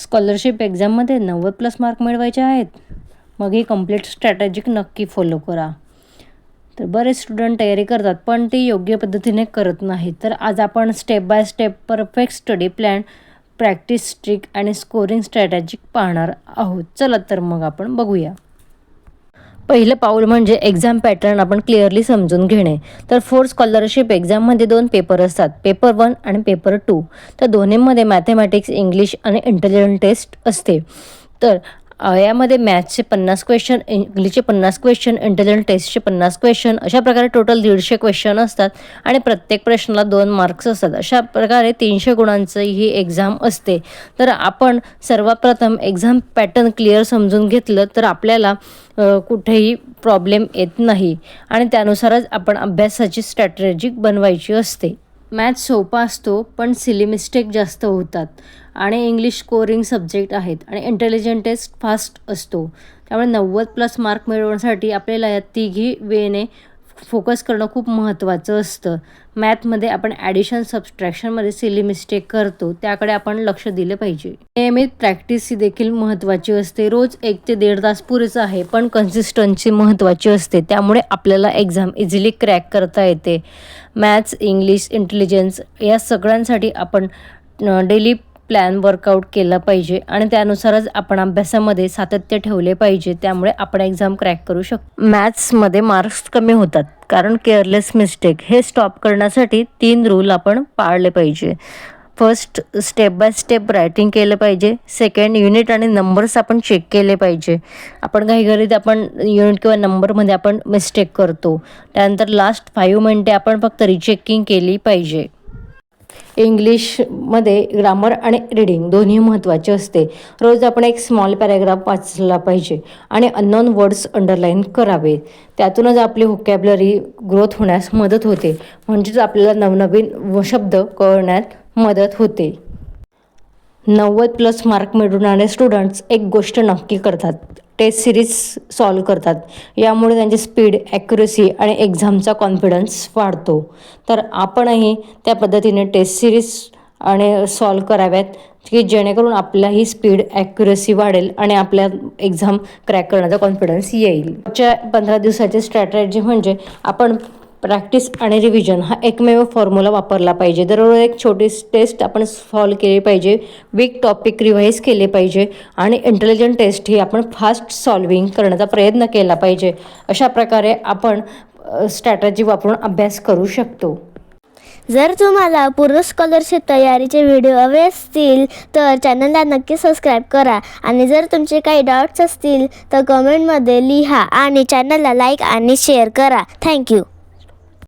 Scholarship एक्झाममध्ये 90+ mark मिळवायचे आहेत, मग ही कंप्लीट स्ट्रॅटेजिक नक्की फॉलो करा. तर बरेच स्टुडंट तयारी करतात पण ते योग्य पद्धतीने करत नाहीत. तर आज आपण step by step perfect study plan, practice trick आणि स्कोरिंग स्ट्रॅटेजिक पाहणार आहोत. चला तर मग आपण बघूया. पहिलं पाऊल म्हणजे एक्झाम पॅटर्न आपण क्लिअरली समजून घेणे. तर फोर स्कॉलरशिप एक्झाममध्ये 2 पेपर असतात, पेपर 1 आणि पेपर 2. तर दोन्हीमध्ये मॅथमॅटिक्स, इंग्लिश आणि इंटेलिजन्स टेस्ट असते. तर यामध्ये मॅथ्सचे 50 क्वेश्चन, इंग्लिशचे 50 क्वेश्चन, इंटेलिजन्स टेस्टचे 50 क्वेश्चन, अशा प्रकारे टोटल 150 क्वेश्चन असतात आणि प्रत्येक प्रश्नाला 2 मार्क्स असतात. अशा प्रकारे 300 गुणांचं ही एक्झाम असते. तर आपण सर्वप्रथम एक्झाम पॅटर्न क्लिअर समजून घेतलं तर आपल्याला कुठेही प्रॉब्लेम येत नाही आणि त्यानुसारच आपण अभ्यासाची स्ट्रॅटेजी बनवायची असते. मॅथ्स सोपा असतो पण सिली मिस्टेक जास्त होतात आणि इंग्लिश स्कोरिंग सब्जेक्ट आहेत आणि इंटेलिजन्स टेस्ट फास्ट असतो. त्यामुळे 90+ मार्क मिळवण्यासाठी आपल्याला या तिघी वेने फोकस करणं खूप महत्त्वाचं असतं. मॅथमध्ये आपण ॲडिशन सबस्ट्रॅक्शनमध्ये सिली मिस्टेक करतो, त्याकडे आपण लक्ष दिलं पाहिजे. नियमित प्रॅक्टिस ही देखील महत्त्वाची असते. रोज 1 ते 1.5 तास पुरेचं आहे, पण कन्सिस्टन्सी महत्त्वाची असते. त्यामुळे आपल्याला एक्झाम इझिली क्रॅक करता येते. मॅथ्स, इंग्लिश, इंटेलिजन्स या सगळ्यांसाठी आपण डेली प्लॅन वर्कआउट केला पाहिजे आणि त्यानुसारच आपण अभ्यासामध्ये सातत्य ठेवले पाहिजे. त्यामुळे आपण एक्झाम क्रॅक करू शकतो. मॅथ्समध्ये मार्क्स कमी होतात कारण केअरलेस मिस्टेक. हे स्टॉप करण्यासाठी 3 रूल आपण पाळले पाहिजे. First, step by step writing केलं पाहिजे. सेकंड, युनिट आणि नंबर्स आपण चेक केले पाहिजे. आपण घाईघाईत आपण युनिट किंवा नंबरमध्ये आपण मिस्टेक करतो. त्यानंतर लास्ट 5 मिनिटे आपण फक्त रिचेकिंग केली पाहिजे. इंग्लिशमध्ये ग्रामर आणि रीडिंग दोन्ही महत्त्वाचे असते. रोज आपण एक स्मॉल पॅराग्राफ वाचला पाहिजे आणि अननोन वर्ड्स अंडरलाईन करावे. त्यातूनच आपली व्होकॅब्युलरी ग्रोथ होण्यास मदत होते, म्हणजेच आपल्याला नवनवीन शब्द कळण्यात मदत होते. 90+ मार्क मिळवणारे स्टुडंट्स एक गोष्ट नक्की करतात, टेस्ट सिरीज सॉल्व करतात. यामुळे त्यांची स्पीड, ॲक्युरसी आणि एक्झामचा कॉन्फिडन्स वाढतो. तर आपणही त्या पद्धतीने टेस्ट सिरीज आणि सॉल्व कराव्यात की जेणेकरून आपल्याही स्पीड, ॲक्युरसी वाढेल आणि आपल्या एक्झाम क्रॅक करण्याचा कॉन्फिडन्स येईल. पुढच्या 15 दिवसाची स्ट्रॅटेजी म्हणजे आपण प्रॅक्टिस आणि रिव्हिजन हा एकमेव फॉर्म्युला वापरला पाहिजे. दररोज एक छोटी टेस्ट आपण सॉल्व केली पाहिजे, वीक टॉपिक रिवाईज केले पाहिजे आणि इंटेलिजन्स टेस्ट ही आपण फास्ट सॉल्विंग करण्याचा प्रयत्न केला पाहिजे. अशा प्रकारे आपण स्ट्रॅटेजी वापरून अभ्यास करू शकतो. जर तुम्हाला पूर्ण स्कॉलरशिप तयारीचे व्हिडिओ हवे असतील तर चॅनलला नक्की सबस्क्राईब करा आणि जर तुमचे काही डाऊट्स असतील तर कमेंटमध्ये लिहा आणि चॅनलला लाईक आणि शेअर करा. थँक्यू.